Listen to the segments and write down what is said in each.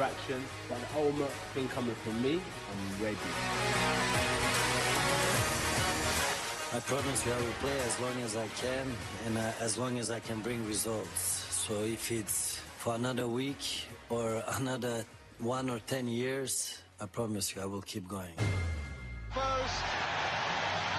interaction, but the ultimate thing coming from me, I'm ready. I promise you I will play as long as I can and as long as I can bring results. So if it's for another week or another 1 or 10 years, I promise you I will keep going. First,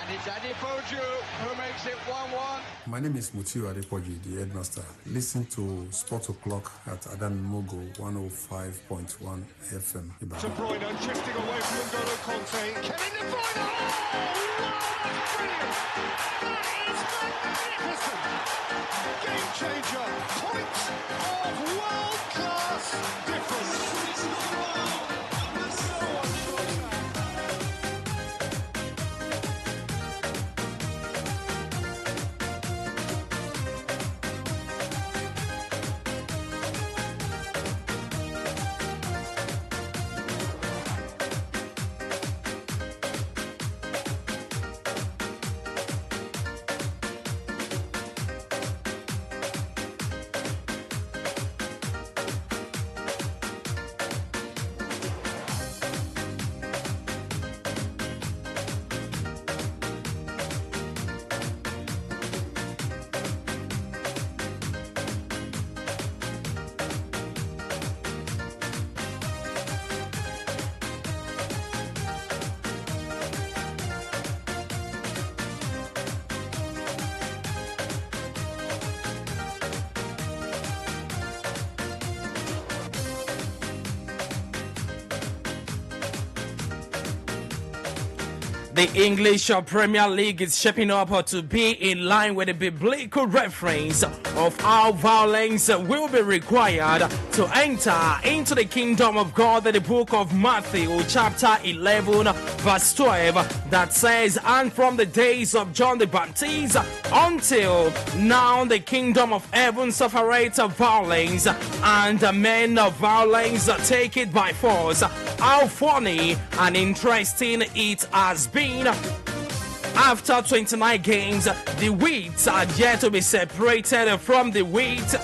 and it's Adamimogo who makes it 1-1. My name is Mutiu Adepoju, the headmaster. Listen to Sport O'Clock at Adamimogo 105.1 FM. De Bruyne drifting away from N'Golo Conte. Kevin De Bruyne! That is magnificent! Game changer! Points of world-class difference! The English Premier League is shaping up to be in line with the biblical reference of how violence will be required to enter into the kingdom of God. In the book of Matthew chapter 11 verse 12 that says, and from the days of John the Baptist until now the kingdom of heaven suffereth violence, and men of violence take it by force. How funny and interesting it has been. After 29 games, the wheat are yet to be separated from the wheat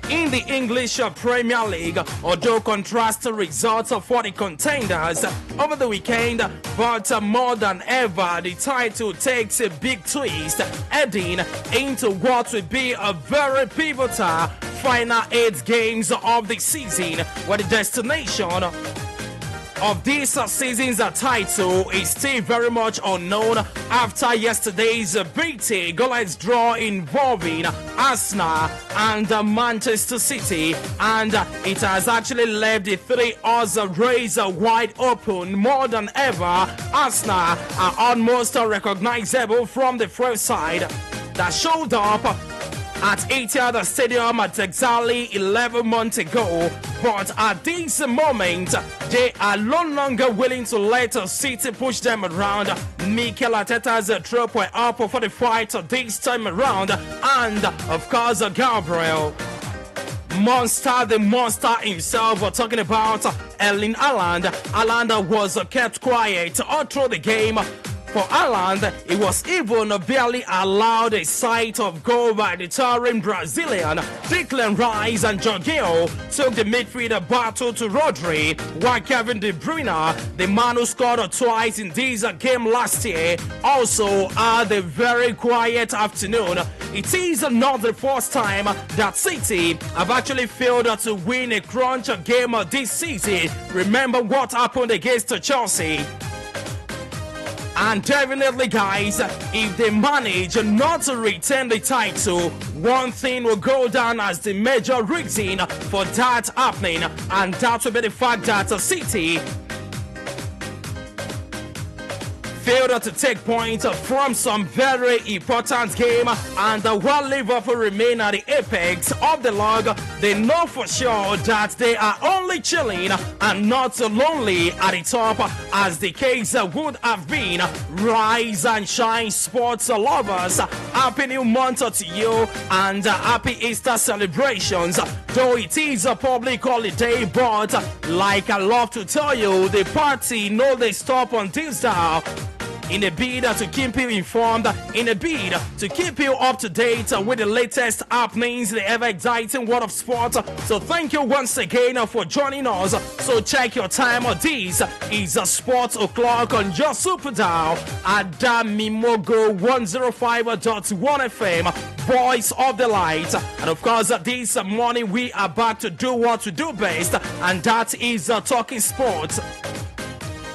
in the English Premier League, although contrasting results for the contenders over the weekend. But more than ever, the title takes a big twist, heading into what will be a very pivotal final 8 games of the season, where the destination of this season's title is still very much unknown after yesterday's beating goalless draw involving Arsenal and Manchester City, and it has actually left the 3-horse race wide open. More than ever, Arsenal are almost unrecognizable from the first side that showed up at Etihad Stadium at exactly 11 months ago, but at this moment they are no longer willing to let City push them around. Mikel Arteta's troop were up for the fight this time around, and of course Gabriel the monster himself, we're talking about Erling Haaland. Haaland was kept quiet all through the game. For Haaland, he was even barely allowed a sight of goal by the towering Brazilian. Declan Rice and Jorginho took the midfielder battle to Rodri, while Kevin De Bruyne, the man who scored twice in this game last year, also had a very quiet afternoon. It is not the first time that City have actually failed to win a crunch game this season. Remember what happened against Chelsea. And definitely, guys, if they manage not to retain the title, one thing will go down as the major reason for that happening, and that will be the fact that City failed to take points from some very important game, and while Liverpool remain at the apex of the log, they know for sure that they are only chilling and not lonely at the top, as the case would have been. Rise and shine, sports lovers. Happy new month to you, and happy Easter celebrations. Though it is a public holiday, but like I love to tell you, the party no they stop on this dial. in a bid to keep you informed, in a bid to keep you up to date with the latest happenings, the ever exciting world of sport. So thank you once again for joining us. So check your time. This is a Sports O'Clock on your Super Dial, Adamimogo 105.1 FM, Voice of the Light. And of course, this morning we are back to do what we do best, and that is talking sports.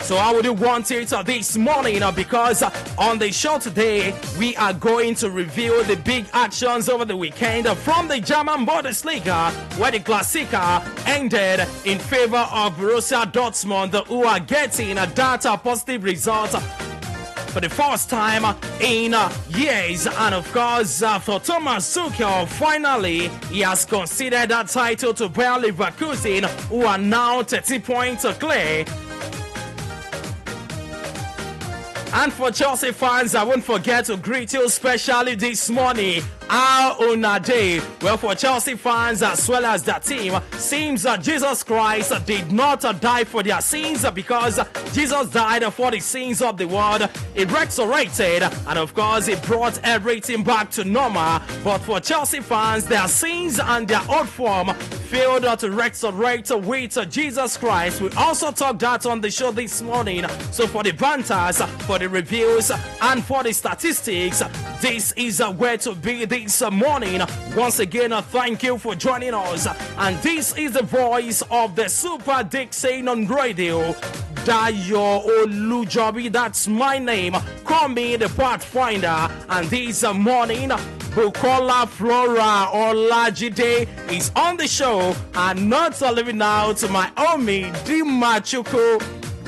So how would you want it this morning? Because on the show today, we are going to review the big actions over the weekend from the German Bundesliga, where the Klassiker ended in favor of Borussia Dortmund, who are getting that positive result for the first time in years. And of course, for Thomas Tuchel, finally, he has conceded that title to Bayer Leverkusen, who are now 30 points clear. And for Chelsea fans, I won't forget to greet you specially this morning. How on a day? Well, for Chelsea fans as well as their team, seems that Jesus Christ did not die for their sins, because Jesus died for the sins of the world. He resurrected, and of course, he brought everything back to normal. But for Chelsea fans, their sins and their old form failed to resurrect with Jesus Christ. We also talked that on the show this morning. So for the banters, for the reviews, and for the statistics, this is where to be this morning. Once again, thank you for joining us. And this is the voice of the Super Dickson on radio. Dayo Olujobi, that's my name. Call me the Pathfinder. And this morning, Bukola Flora Olajide is on the show, and not leaving out to my homie Dimachuku,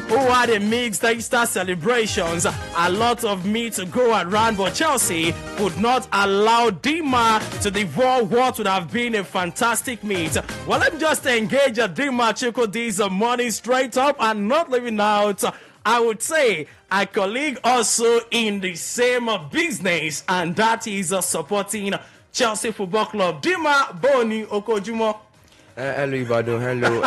who had a mixed Easter celebrations. A lot of meat to go around, but Chelsea would not allow Dima to devour what would have been a fantastic meat. Well, let me just engage Dima Chuko this morning straight up, and not leaving out, I would say, a colleague also in the same business, and that is supporting Chelsea Football Club. Dima Boni Okojumo. Hello Ibadan, hello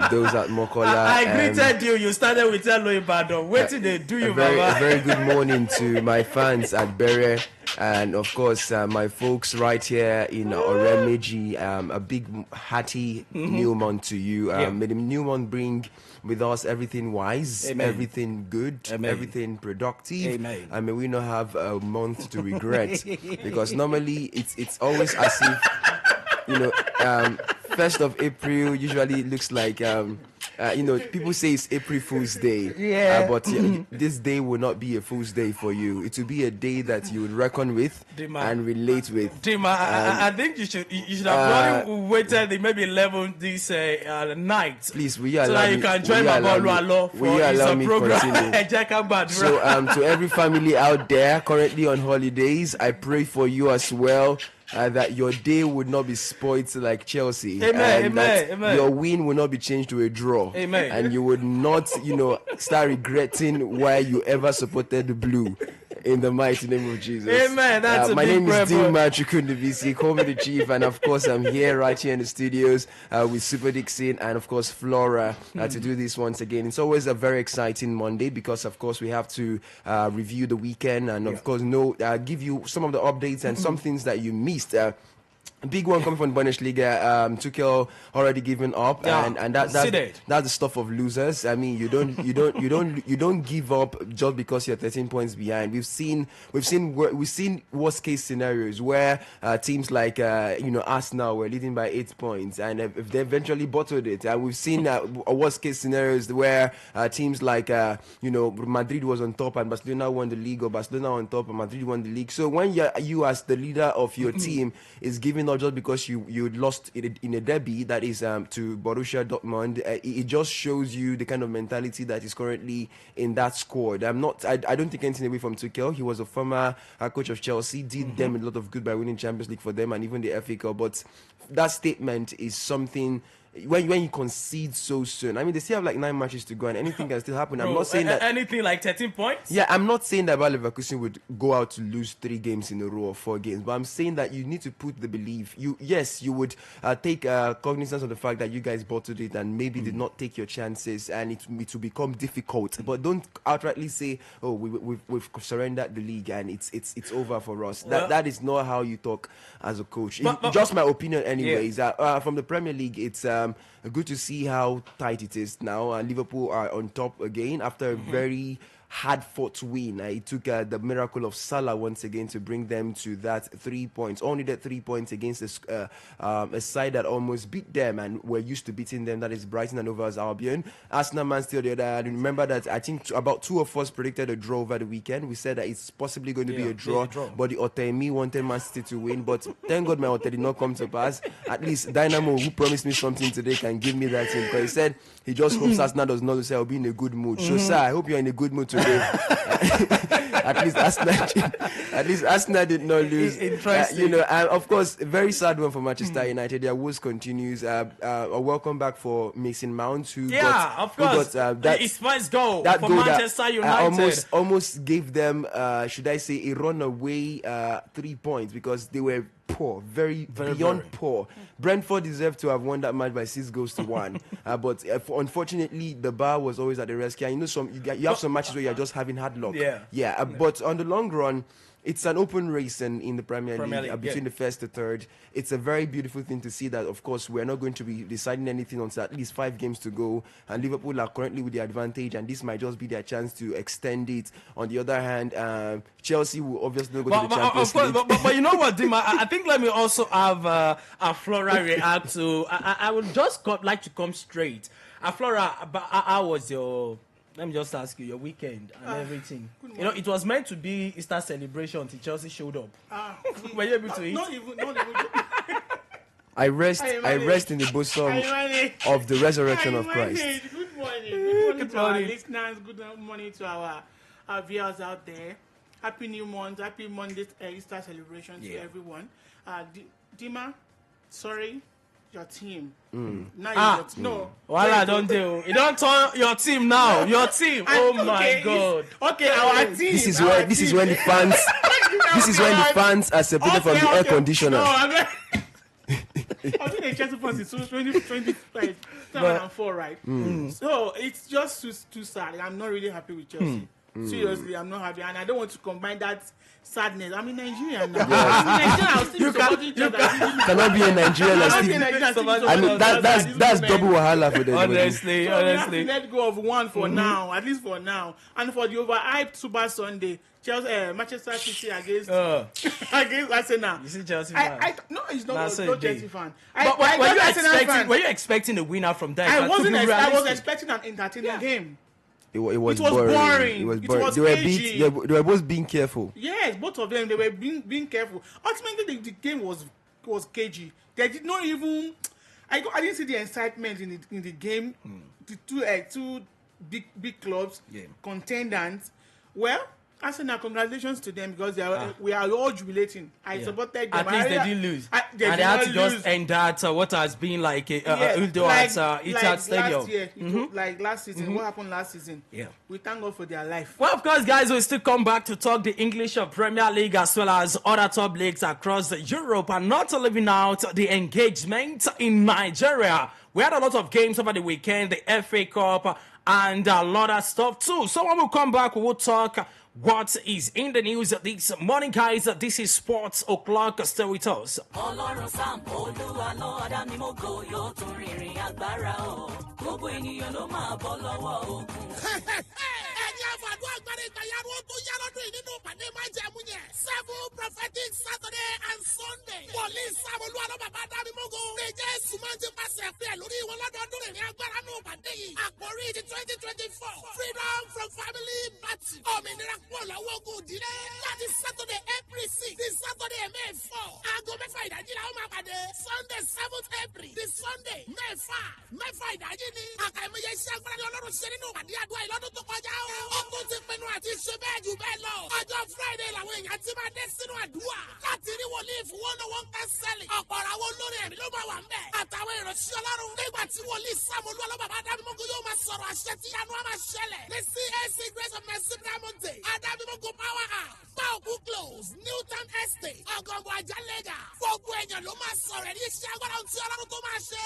those at Mokola. I greeted you. You started with hello Ibadan. Wait till they do you, Baba. A very good morning to my fans at Bere, and of course my folks right here in Oremeji. A big hearty new month to you. May the new month bring with us everything wise, Amen. Everything good, Amen. Everything productive. Amen. And may we not have a month to regret, because normally it's always as if, you know, 1st of April usually looks like, people say it's April Fool's Day. Yeah. But this day will not be a Fool's Day for you. It will be a day that you would reckon with Dima, and relate with. Dima, I think you should have waited maybe 11 this night. Please, will you so allow that me? you can join my Bolu for his program. So, to every family out there currently on holidays, I pray for you as well. That your day would not be spoiled like Chelsea. Amen, amen. Your win will not be changed to a draw. Amen. And you would not, start regretting why you ever supported the blue. In the mighty name of Jesus. Amen. That's my name is Dima Chukundivisi. Call me the chief, and of course I'm here right here in the studios with Super Dickson and of course Flora to do this once again. It's always a very exciting Monday because of course we have to review the weekend and of course give you some of the updates and some things that you missed. A big one coming from the Bundesliga. Tuchel already given up, and that's the stuff of losers. I mean, you don't give up just because you're 13 points behind. We've seen worst case scenarios where teams like Arsenal were leading by 8 points, and if they eventually bottled it, and we've seen worst case scenarios where teams like Madrid was on top and Barcelona won the league, or Barcelona on top and Madrid won the league. So when you as the leader of your team is giving up just because you lost in a derby that is to Borussia Dortmund, it just shows you the kind of mentality that is currently in that squad. I don't take anything away from Tuchel. He was a former coach of Chelsea, did them a lot of good by winning Champions League for them and even the FA Cup. But that statement is something when you concede so soon. I mean, they still have like 9 matches to go, and anything can still happen. I'm not saying that anything like 13 points. Yeah, I'm not saying that Bayer Leverkusen would go out to lose 3 games in a row or 4 games, but I'm saying that you need to put the belief. You would take cognizance of the fact that you guys bottled it and maybe did not take your chances, and it will become difficult. But don't outrightly say, "Oh, we've surrendered the league and it's over for us." That is not how you talk as a coach. Just my opinion, anyways. From the Premier League, it's good to see how tight it is now. Liverpool are on top again after a very hard-fought win. It took the miracle of Salah once again to bring them to that 3 points. Only that 3 points against a side that almost beat them and were used to beating them. That is Brighton and Hove Albion. Arsenal, Man City, the other. I remember that I think about 2 of us predicted a draw over the weekend. We said that it's possibly going to be a draw, but the Otemi wanted Man City to win. But thank God my Ote did not come to pass. At least Dynamo, who promised me something today, can give me that thing. Because he said he just hopes Arsenal does not lose. I'll be in a good mood. So, sir, I hope you're in a good mood today. At least Arsenal did not lose. Interesting. Of course, a very sad one for Manchester United. Their woes continues. A welcome back for Mason Mount, who got his first goal for goal Manchester United. Almost gave them, should I say, a runaway 3 points because they were poor, very beyond poor. Brentford deserved to have won that match by 6-1, but unfortunately the bar was always at the rescue. And you have some matches where you're just having hard luck. But on the long run, it's an open race in the Premier League between the first to third. It's a very beautiful thing to see that, of course, we're not going to be deciding anything until at least 5 games to go. And Liverpool are currently with the advantage, and this might just be their chance to extend it. On the other hand, Chelsea will obviously not go to the Champions League. But you know what, Dima? I think let me also have a Flora react to. I would just like to come straight. Flora, how was your... Let me just ask you, your weekend and everything. It was meant to be Easter celebration until Chelsea showed up. Were you able to eat? Not even. I rest in the bosom of the resurrection of Christ. Good morning. Good morning to our listeners. Good morning to our viewers out there. Happy New Month. Happy Monday Easter celebration to everyone. Dima, sorry. Your team. Now I don't do. You don't turn your team now. Your team. My God. Okay, our team. This is when the fans. This is when the fans are separated from the air conditioner. No, I think the Chelsea fans is 2024, right? So it's just too sad. I'm not really happy with Chelsea. Seriously, I'm not happy, and I don't want to combine that sadness. I'm in Nigeria now. You cannot be in Nigeria. I mean, that's double wahala for them. Honestly. Let go of one for now, at least for now, and for the overhyped Super Sunday. Chelsea, Manchester City against Arsenal. You see Chelsea fan? No, he's not Chelsea fan. Were you expecting a winner from that? I was expecting an entertaining game. It was boring. It was boring. They were both being careful. Yes, both of them. They were being careful. Ultimately, the game was cagey. They did not even. I didn't see the excitement in the game. The two big clubs, contenders. Well, Arsenal, congratulations to them because we are all jubilating. I supported them. At least they didn't lose. They had to just end that what has been like Uldo at Etihad Stadium. Last year, like last season. What happened last season? Yeah. We thank God for their life. Well, of course, guys, we'll still come back to talk the English Premier League as well as other top leagues across Europe, and not leaving out the engagement in Nigeria. We had a lot of games over the weekend, the FA Cup, and a lot of stuff too. So when we come back, we will talk what is in the news this morning, guys. This is Sports O'Clock. Stay with us. Several prophetic Saturday and Sunday. Police Adamimogo. The 2024 Freedom from Family Battle. That is Saturday, April 6th. This Saturday, May 4. Sunday, 7th April. This Sunday, May 5. May 5. àti ṣe bẹ́ẹ̀ jù bẹ́ẹ̀ lọ. Ọjọ́ Friday làwọn èèyàn ti máa dé sínú àdúrà. Láti rí wòlíì fún one-on-one counseling. Ọ̀pọ̀ àwọn olórí ẹ̀mí ló máa wà ń bẹ̀. Àtàwọn ìránṣẹ́ Ọlọ́run. Nígbà tí wòlíì Sáàmù Olúwa bàbá Adamimogo yóò máa sọ̀rọ̀ àṣẹ tí yanu á máa ṣẹlẹ̀. Ní CAC Grace of Mercy Diamond Adamimogo Power House. Báòkú Close, Newtown Estate, Ọ̀gọ̀ngọ̀ Àjálẹ̀gà. Gbogbo èèyàn ló máa sọ̀rọ̀ ẹ̀rí iṣẹ́ agbára ohun tí Ọlọ́run tó máa ṣe.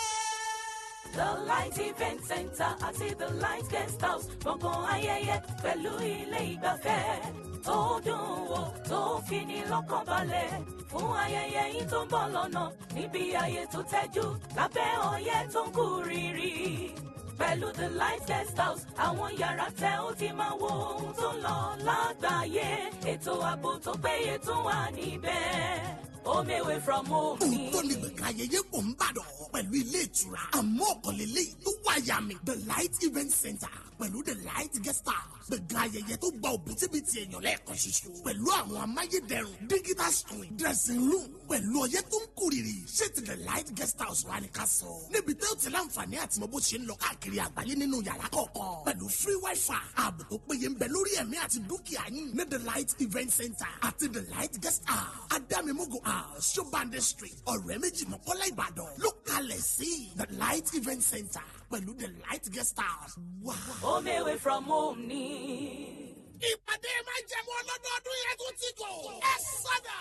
The Light Event Center àti The Light Guest House gbọ̀ngàn ayẹyẹ pẹ̀lú ilé ìgbafẹ́ tó dùn wò tó fini lọ́kàn balẹ̀ fún ayẹyẹ yìí tó ń bọ̀ lọ́nà níbi ayé tó tẹ́jú lábẹ́ ọyẹ́ tó ń kú rírì. Pẹ̀lú The Light Guest House àwọn yàrá tẹ́ ó ti máa wo ohun tó ń lọ lágbàáyé ètò ààbò tó péye tó wà níbẹ̀. Home away from home ni. Òótọ́ ni gbẹ̀ka ayẹyẹ pọ̀ ń bàdàn pẹ̀lú ilé ìtura. Àmọ́ ọ̀kànlélẹ́yìí tó wáyà mi. The Light Event Center pẹ̀lú The Light Guest House. Gbẹ̀ka ayẹyẹ tó gba òbítíbitì èèyàn lẹ́ẹ̀kan ṣoṣo. Pẹ̀lú àwọn amáyédẹrùn, digital screen, dressing room, pẹ̀lú ọyẹ́ tó ń kúrìrì. Ṣé ti The Light Guest House wà ní ká sọ? Níbi tẹ́ ó ti láǹfààní àti mọ bó ṣe ń lọ káàkiri àgbáyé nínú yàrá kọ̀ọ̀kan. Pẹ̀lú free wifi, ààbò tó péye ń bẹ lórí ẹ̀mí àti dúkìá yín. Ní The Light Event Center àti The Light Guest House. Adamimogo Shobande Street, ọ̀rẹ́ méjì Mọ́kọ́lá Ìbàdàn ló kalẹ̀ sí The Light Event Center pẹ̀lú The Light Guest House. Wow. Home away from home ni. Ìpàdé máa jẹ̀mú ọlọ́dọọdún yẹn tún ti kò. Ẹ sọ́dà.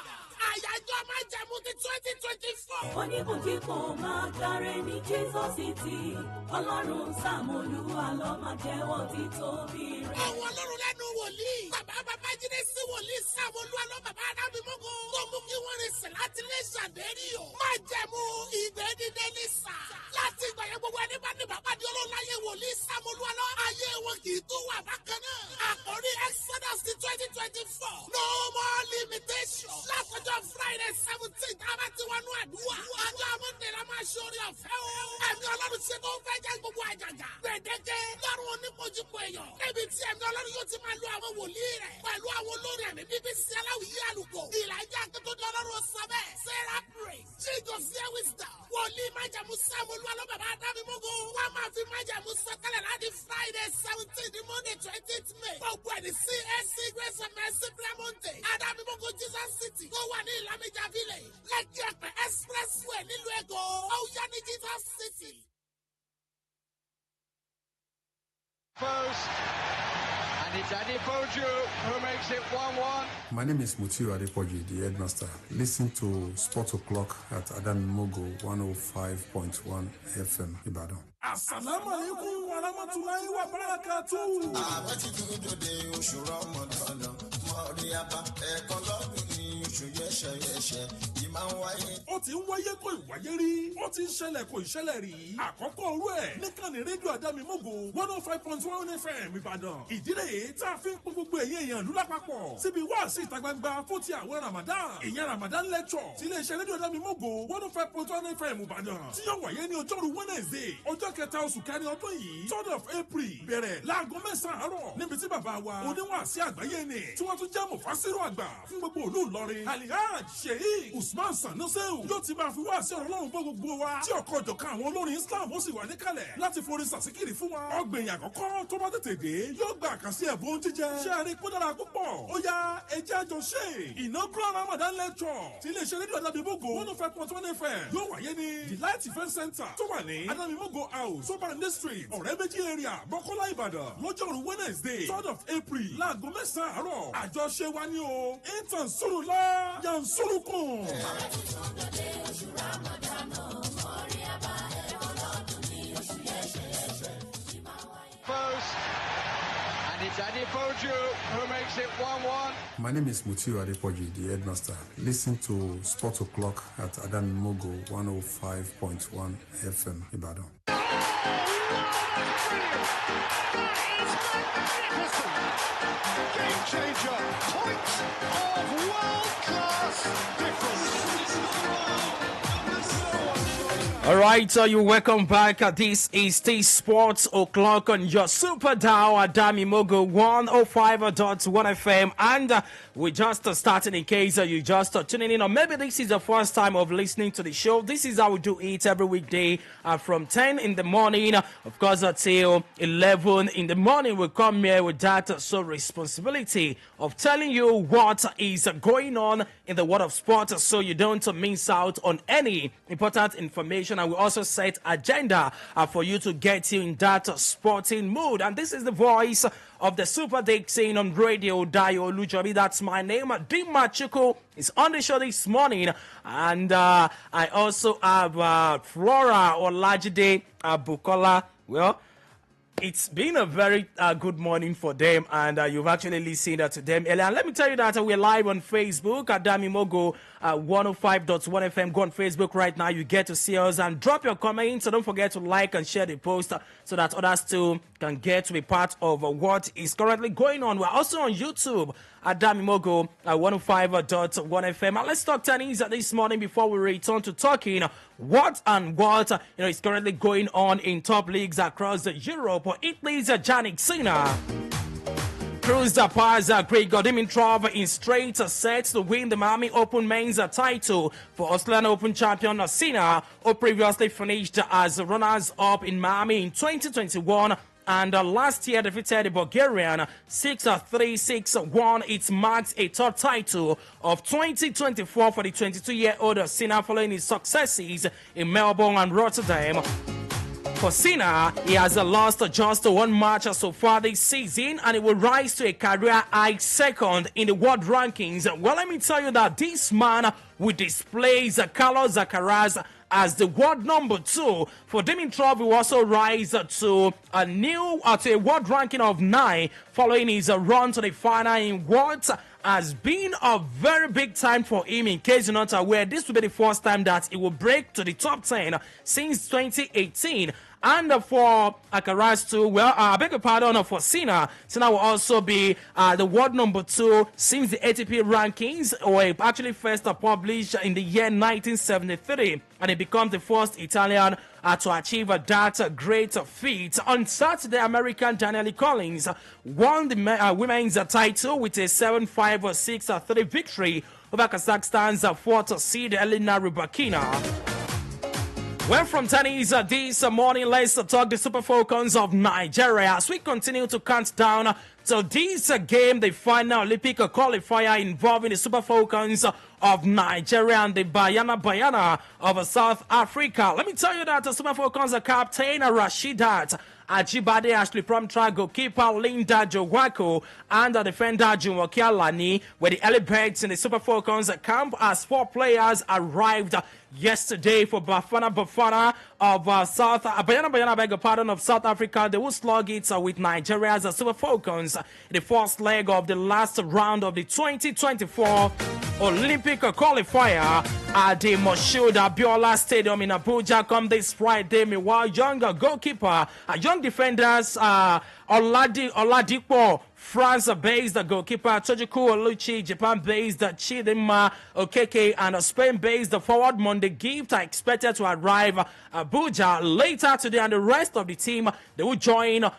Àyájọ́ máa jẹ̀mú ti 2024. Oníbùdíkùn máa gbáre ní Jesus City. Ọlọ́run Sáàmù Olúwa ló máa jẹ́wọ́ títóbi rẹ̀. Àwọn ọlọ́run lẹ́nu wòlíì. Bàbá Babájídé sí wòlíì Sáàmù Olúwa ló bàbá Adamimogo. Tó mú kí wọ́n rìn sí láti lè ṣàdérí o. Máa jẹ̀mú ìgbé dídé ní sà. Láti ìgbà yẹn gbogbo ẹni bá ní bàbá di olóńláyé wòlíì Sáàmù Olúwa lọ. Ayé wọn kì í tún wà bákan náà. Àkórí Exodus ti 2024. No more limitation. Látọjọ́ Friday 17th, àbá ti wọnú àdúrà. Ọjọ́ Monday la máa ṣe orí ọ̀fẹ́ o. Ẹ̀mí Ọlọ́run ṣe tó ń fẹ́ jẹ́ gbogbo àjàgà. Gbẹ̀dẹ́gẹ́ lọ́rùn oníkojúkọ èèyàn. Níbi tí ẹ̀mí Ọlọ́run yóò ti máa lo àwọn wòlíì rẹ̀. Pẹ̀lú àwọn olórí ẹ̀mí bíbí sí aláwìyé àlùkò. Ìlàjà akíntúndé Ọlọ́run sọ bẹ́ẹ̀. Sarah praise. Jíjọ sí wisdom. Wòlíì májàmú Sáàmù Olúwa ló bàbá Adamimogo. Wọ́n máa fi májàmú sọ̀kalẹ̀ láti Friday 17th Monday 20th May. Gbogbo ẹni CAC Grace of Mercy Diamond Adamimogo Jesus City. Tó wà ní Ìlàmìjà Village. Lẹ́kì Ẹ̀pẹ́ Expressway nílùú Èkó. Ó yá ní Jesus City. First, and it's Adamimogo who makes it 1-1. My name is Mutiyo Adepoju, the headmaster. Listen to Sport O'Clock at Adamimogo 105.1 FM, Ibadan. Assalamu alaikum wa rahmatullahi wa barakatuh. Àwọn tí dúró de oṣù Ramadan, mọ̀rí abá ẹ̀kọ́ lọ́dún ní oṣù yẹ́ṣẹ̀yẹ́ṣẹ̀ yìí máa ń wáyé. Ó ti ń wáyé kò ìwáyé rí. Ó ti ń ṣẹlẹ̀ kò ìṣẹ̀lẹ̀ rí. Àkọ́kọ́ orú ẹ̀ níkànnì rédíò Adamimogo 105.1 FM Ìbàdàn. Ìdílé tá a fi ń pín gbogbo èyí èèyàn ìlú lápapọ̀. Síbi wáàsí ìta gbangba fún ti àwọn Ramadan. Ìyẹn Ramadan lecture ti iléeṣẹ́ rédíò Adamimogo 105.1 FM Ìbàdàn. Tí yóò wáyé ní ọjọ́rú Wednesday, ọjọ́ kẹta oṣù kẹrin ọdún yìí 3rd of April bẹ̀rẹ̀ láago 9 àárọ̀ níbi tí bàbá wa oníwàásí àgbáyé ni tí wọ́n tún jẹ́ mufasiru àgbà fún gbogbo ìlú Ìlọrin Alihaj Sheikh Usman Sanusehu yóò ti máa fi wáàsí ọ̀rọ̀ Ọlọ́run bọ́ gbogbo wa tí ọkọ̀ ọ̀jọ̀kan àwọn olórin Islam ó sì wà níkàlẹ̀ láti forin sàsíkìrì fún wa. Ọgbẹ̀yìn àkọ́kọ́ tó bá tètè dé yóò gba àkàsí ẹ̀bùn jíjẹ ṣé a rí kó dára púpọ̀. Ó yá ẹjẹ́ àjọ ṣe inaugural Ramadan lecture tí iléeṣẹ́ rédíò Adamimogo 105.1 FM yóò wáyé ní The Light Event Center tó wà ní Adamimogo House Sobande Street ọ̀rẹ́ méjì area Mọ́kọ́lá Ìbàdàn lọ́jọ́rú Wednesday 3rd of April láago 9 àárọ̀. Àjọṣe wa ni o intan surula yan surukun. First, and it's Adamimogo who makes it 1-1. My name is Mutiyo Adepoju, the headmaster. Listen to Sport O'Clock at Adamimogo 105.1 FM, Ibadan. Game changer, points of world-class difference. All right, so you welcome back. This is the Sports O'Clock on your Super Dial Adamimogo 105.1 FM. And we just started in case you just tuning in, or maybe this is the first time of listening to the show. This is how we do it every weekday from 10 in the morning, of course, till 11 in the morning. We come here with that responsibility of telling you what is going on in the world of sports, so you don't miss out on any important information. And we also set agenda for you to get you in that sporting mood. And this is the voice of the Super Dickson on radio, Dayo Lujobi. That's my name. Dimachuku is on the show this morning. And I also have Flora Olajide Bukola. Well, it's been a very good morning for them, and you've actually listened to them earlier. And let me tell you that we're live on Facebook at Adamimogo 105.1 FM. Go on Facebook right now. You get to see us and drop your comments. So don't forget to like and share the post so that others too can get to be part of what is currently going on. We're also on YouTube at Adamimogo 105.1 FM. And let's talk tennis this morning before we return to talking what is currently going on in top leagues across Europe. Italy's Jannik Sinner cruised past Grigor Dimitrov in straight sets to win the Miami Open men's title for Australian Open champion Sinner, who previously finished as runners-up in Miami in 2021. And last year defeated the Bulgarian 6-3, 6-1. It marks a third title of 2024 for the 22-year-old Sinner following his successes in Melbourne and Rotterdam. For Sinner, he has lost just one match so far this season, and he will rise to a career high second in the world rankings. Well, let me tell you that this man will display Carlos Alcaraz as the world number 2. For Dimitrov, he will also rise to a world ranking of 9 following his run to the final in what has been a very big time for him. In case you're not aware, this will be the first time that he will break to the top 10 since 2018. And for Alcaraz too, well, I beg your pardon, for Sinner. Sinner will also be the world number 2 since the ATP rankings were actually first published in the year 1973. And he becomes the first Italian to achieve that great feat. On Saturday, American Danielle Collins won the women's title with a 7-5, 6-3 victory over Kazakhstan's 4th seed Elena Rybakina. Well, from tennis this morning, let's talk the Super Falcons of Nigeria as we continue to count down to this game, the final Olympic qualifier involving the Super Falcons of Nigeria and the Bayana of South Africa. Let me tell you that the Super Falcons captain Rashidat Ajibade, Ashley Promtra, goalkeeper Linda Jowako, and the defender Jumoke Alani were the early birds in the Super Falcons camp as 4 players arrived yesterday for Bafana of Bayana of South Africa. They will slug it with Nigeria's Super Falcons in the first leg of the last round of the 2024 Olympic qualifier at the Moshood Abiola Stadium in Abuja come this Friday. Meanwhile, young goalkeeper, young defenders, Oladipo, France-based goalkeeper Tojiku Oluchi, Japan-based Chidinma Okeke, and Spain-based forward Monday Gift are expected to arrive Abuja later today, and the rest of the team, they will join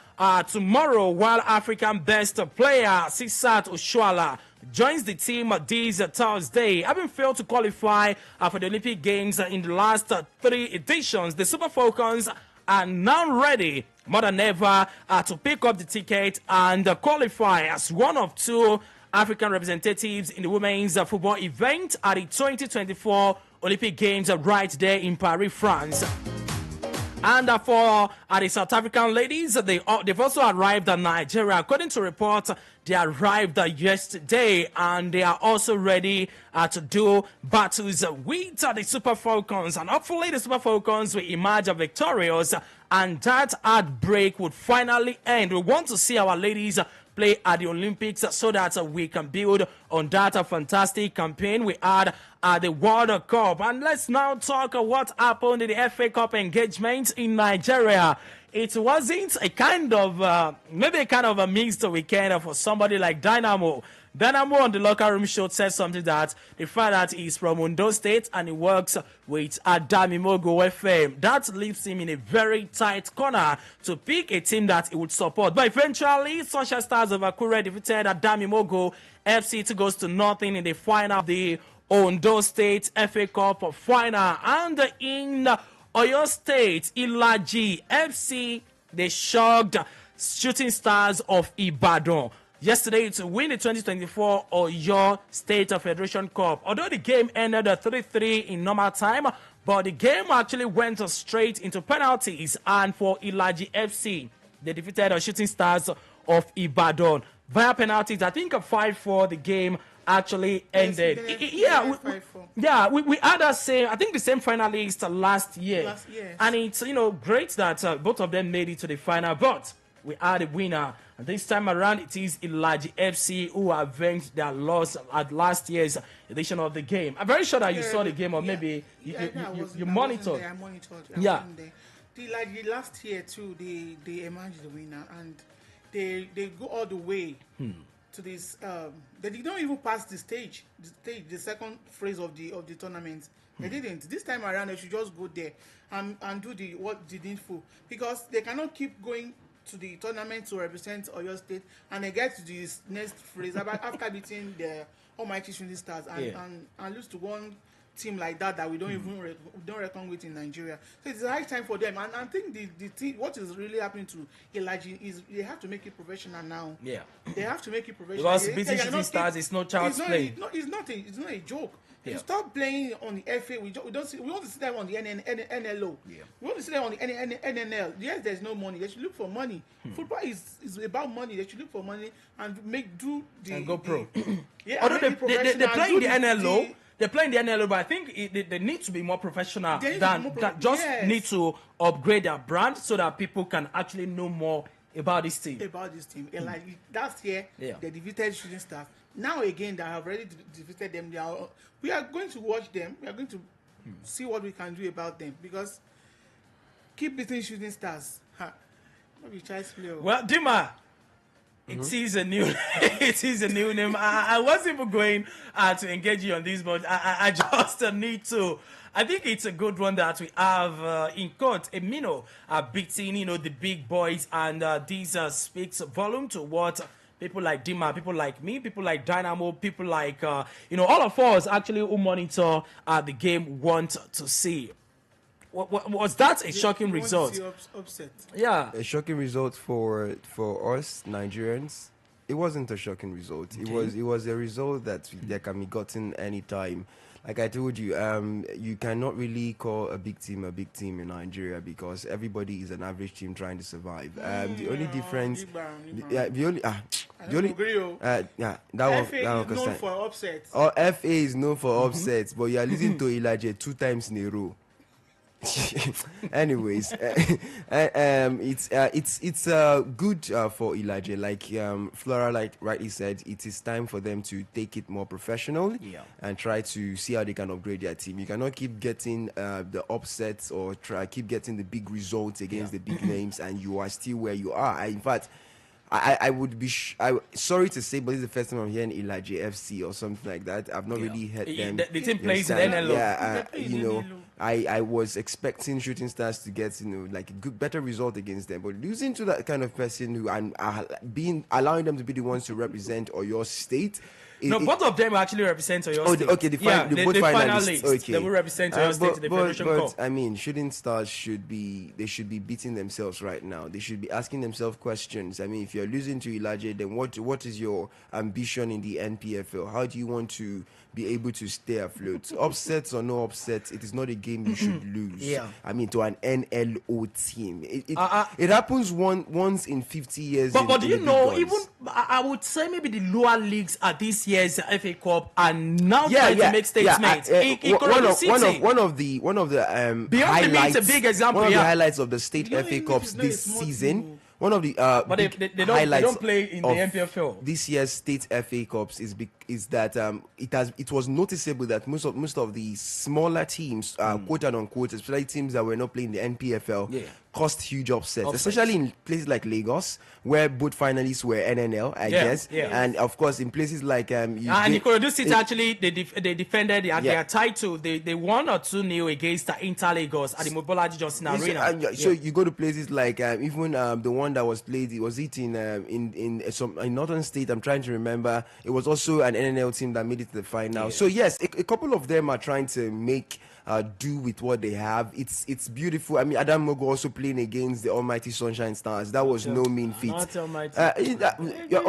tomorrow, while African best player Sisat Oshuala joins the team this Thursday. Having failed to qualify for the Olympic Games in the last 3 editions, the Super Falcons are now ready more than ever to pick up the ticket and qualify as one of 2 African representatives in the women's football event at the 2024 Olympic Games right there in Paris, France. And for the South African ladies, they've also arrived in Nigeria. According to reports, they arrived yesterday, and they are also ready to do battles with the Super Falcons. And hopefully the Super Falcons will emerge victorious, and that outbreak would finally end. We want to see our ladies play at the Olympics so that we can build on that fantastic campaign we had at the World Cup. And let's now talk what happened in the FA Cup engagement in Nigeria. It wasn't maybe a kind of a mixed weekend for somebody like Dynamo. Dynamo on the locker room show said something that the fact that he's from Ondo State and he works with Adamimogo FM, that leaves him in a very tight corner to pick a team that he would support. But eventually, Sunshine Stars of Akure defeated Adamimogo FC to goes to nothing in the final of the Ondo State FA Cup final. And in Oyo State, Ilaji FC, they shocked Shooting Stars of Ibadan yesterday to win the 2024 Oyo State Federation Cup. Although the game ended 3-3 in normal time, but the game actually went straight into penalties. And for Ilaji FC, they defeated the Shooting Stars of Ibadan via penalties. I think 5-4 the game actually ended. We had the same, I think the same finalists last year. And it's, great that both of them made it to the final, but we are the winner. And this time around, it is Ilaji FC who avenged their loss at last year's edition of the game. I'm very sure that you saw the game, or maybe you monitored. I monitored. Yeah. The Ilaji last year too, they emerged the winner, and they go all the way to this. They did not even pass the second phase of the tournament. They didn't. This time around, they should just go there and do the needful, because they cannot keep going to the tournament to represent Oyo State and they get to this next phase after beating the almighty Shooting Stars and lose to one team like that we don't even don't reckon with in Nigeria. So it's the right time for them, and I think the thing, what is really happening to Ilaji is they have to make it professional now. Yeah, they have to make it professional. Because beating Shooting Stars is no child's play. It's not a joke. Yeah. You stop playing on the FA. We want to see them on the NLO. Yeah. We want to see them on the NNL. Yes, there's no money. They should look for money. Football is about money. They should look for money and go pro. Although they play in the NLO. They play in the NLO, but I think they need to be more professional need to upgrade their brand so that people can actually know more about this team. And like last year, they defeated Shooting Stars. Now again, they have already defeated them. We are going to watch them. We are going to see what we can do about them, because keep beating Shooting Stars. Well, Dima, it is a new name. I wasn't even going to engage you on this, but I just need to. I think it's a good one that we have in court. Emino beating the big boys, and this speaks volume to what people like Dima, people like me, people like Dynamo, people like all of us actually who monitor the game want to see. Was that a shocking result? Upset. Yeah, a shocking result for us Nigerians. It wasn't a shocking result. Okay. It was a result that can be gotten anytime. Like I told you, you cannot really call a big team in Nigeria, because everybody is an average team trying to survive. The only difference, FA is known for upsets. FA is known for upsets, but you are losing to Ilaje 2 times in a row. Anyways, it's good for Ilaje. Like Flora rightly said, it is time for them to take it more professional and try to see how they can upgrade their team. You cannot keep getting the upsets or keep getting the big results against the big names, and you are still where you are. In fact, I would be sorry to say, but this is the first time I'm hearing Ilaje FC or something like that. I've not really heard them. The team plays in NLO. Yeah, I was expecting Shooting Stars to get like a better result against them, but losing to that kind of person who allowing them to be the ones to represent Oyo State. Both of them actually represent Oyo State. Okay, the finalists. Okay. They will represent Oyo State in the Federation Cup. I mean, Shooting Stars should be beating themselves right now. They should be asking themselves questions. I mean, if you're losing to Ilaje, then what is your ambition in the NPFL? How do you want to be able to stay afloat? Upsets or no upsets, it is not a game you should lose. Yeah. I mean, to an NLO team. It happens once in 50 years. But do you know, even I would say maybe the lower leagues at this year's FA Cup are now trying to make statements. One of the highlights, a big example. One of the highlights of the state FA Cups this season. One of the but they don't play in the NPFL. This year's state FA Cups is that it was noticeable that most of the smaller teams, quote and unquote, especially teams that were not playing the NPFL, caused huge upsets, especially in places like Lagos, where both finalists were NNL, I guess. And of course, in places like and Ikorodu City actually they defended their title. They won 2-0 against Inter Lagos at the Mobolaji Johnson Arena. So you go to places like even the one that was played. It was in Northern State. I'm trying to remember. It was also an NNL team that made it to the final. So yes, a couple of them are trying to make do with what they have. It's beautiful. I mean, Adamimogo also playing against the almighty Sunshine Stars. That was no mean feat. Not almighty.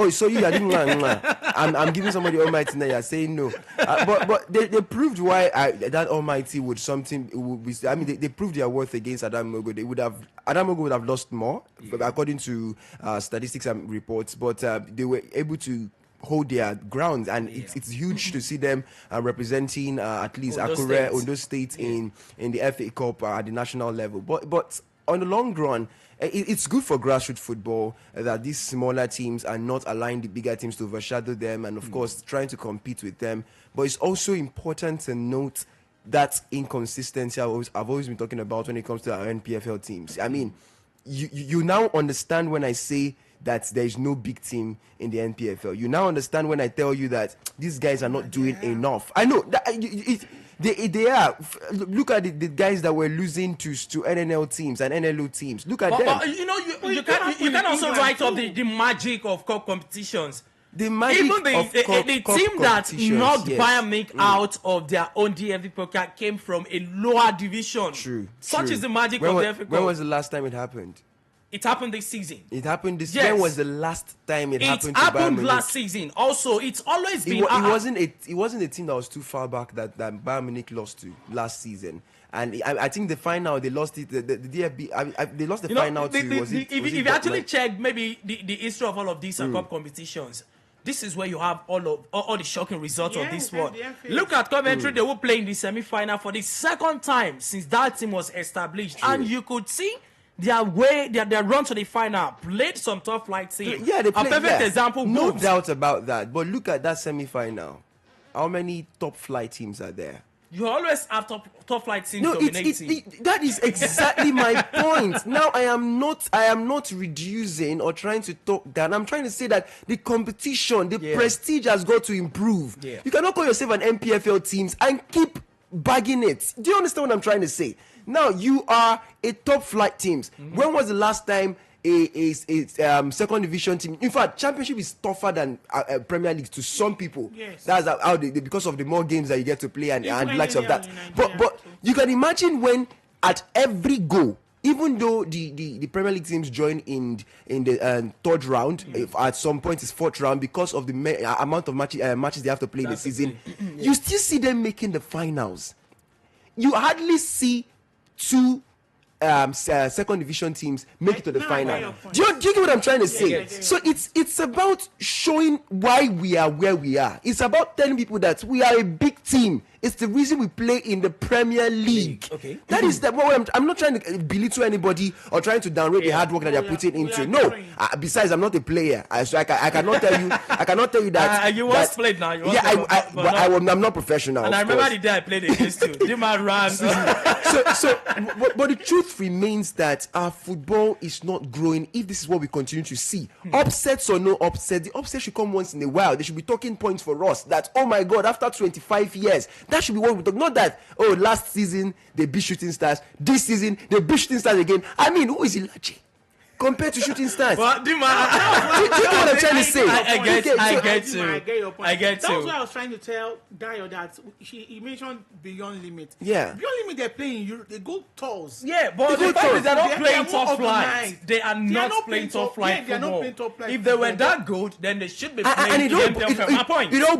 So you didn't. I'm giving somebody almighty now. You're saying no. But they proved why that almighty would be. I mean, they proved their worth against Adamimogo. Adamimogo would have lost more, according to statistics and reports. But they were able to hold their ground, and it's huge to see them representing at least Akure, Ondo State in the FA Cup at the national level. But on the long run, it's good for grassroots football that these smaller teams are not allowing the bigger teams to overshadow them, and of course trying to compete with them. But it's also important to note that inconsistency I've always been talking about when it comes to our NPFL teams. I mean, you now understand when I say that there is no big team in the NPFL. You now understand when I tell you that these guys are not doing enough. I know that they are. Look at the guys that were losing to NNL teams and NLO teams. Look at them. But you can also write up the magic of cup competitions. The magic even the team that knocked Bayern Munich out of their own DFB Pokal came from a lower division. True. Such is the magic of the FA Cup. When was the last time it happened? It happened this season. It happened this. Yes. When was the last time it happened? It happened last season. Also, it's always been. It wasn't a team that was too far back that Bayern Munich lost to last season. And I think the final they lost it. The DFB. They lost the final to. If you actually check maybe the history of all of these cup competitions, this is where you have all the shocking results of this one. Look at Coventry; they will play in the semi-final for the second time since that team was established, and you could see their run to the final played some tough flight team. Yeah, they played. A perfect example. No doubt about that. But look at that semi-final. How many top flight teams are there? You always have top flight teams dominating. That is exactly my point. Now I am not reducing or trying to talk down. I'm trying to say that the competition, the prestige has got to improve. Yeah. You cannot call yourself an MPFL teams and keep bagging it. Do you understand what I'm trying to say? Now you are a top flight teams. When was the last time a second division team? In fact, championship is tougher than Premier League to some people. Yes. That's how they because of the more games that you get to play and likes of that. But you can imagine when at every goal, even though the Premier League teams join in the third round, if at some point it's fourth round because of the amount of matches they have to play in the season, you still see them making the finals. You hardly see two second division teams make it to the final. Do you get what I'm trying to say? So it's about showing why we are where we are. It's about telling people that we are a big team. It's the reason we play in the Premier League. Okay. That is what I'm not trying to belittle anybody or trying to downgrade the hard work that they're putting into. No. Besides, I'm not a player, so I cannot tell you. I cannot tell you that. You once played now. I'm not professional. And I remember the day I played against you. The man ran. But the truth remains that our football is not growing. If this is what we continue to see, upsets or no upset, the upset should come once in a while. There should be talking points for us. That oh my God, after 25 years. That should be what we talk. Not that, last season they beat Shooting Stars. This season they beat Shooting Stars again. I mean, who is Ilachi compared to Shooting Stars? Well, do you know what I'm trying to say? I get your point. I get That's what I was trying to tell Dayo that he mentioned Beyond Limit. Yeah. Beyond Limit, they're playing in Europe. They go tours. Yeah, but the fact is they're not playing top flight. They are not playing top flight football. If they were that good, then they should be playing in the It all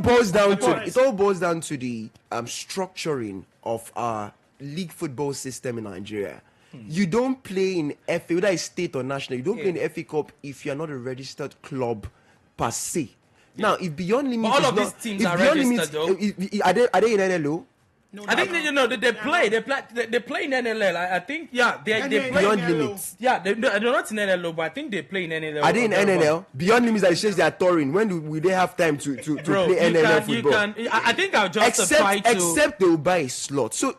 boils down to the structuring of our league football system in Nigeria. You don't play in FA, whether it's state or national. You don't play in the FA Cup if you're not a registered club per se. Now, if Beyond Limit, all of these teams are registered, though. Are they in NLO? No, I think they play in NLL. I think they play Beyond Limits. Yeah, they're not in NLO, but I think they play in NLL. Are they in NNL? Beyond Limits that says they are touring. When will they have time to play NLL football? I think I'll justify except they will buy a slot. So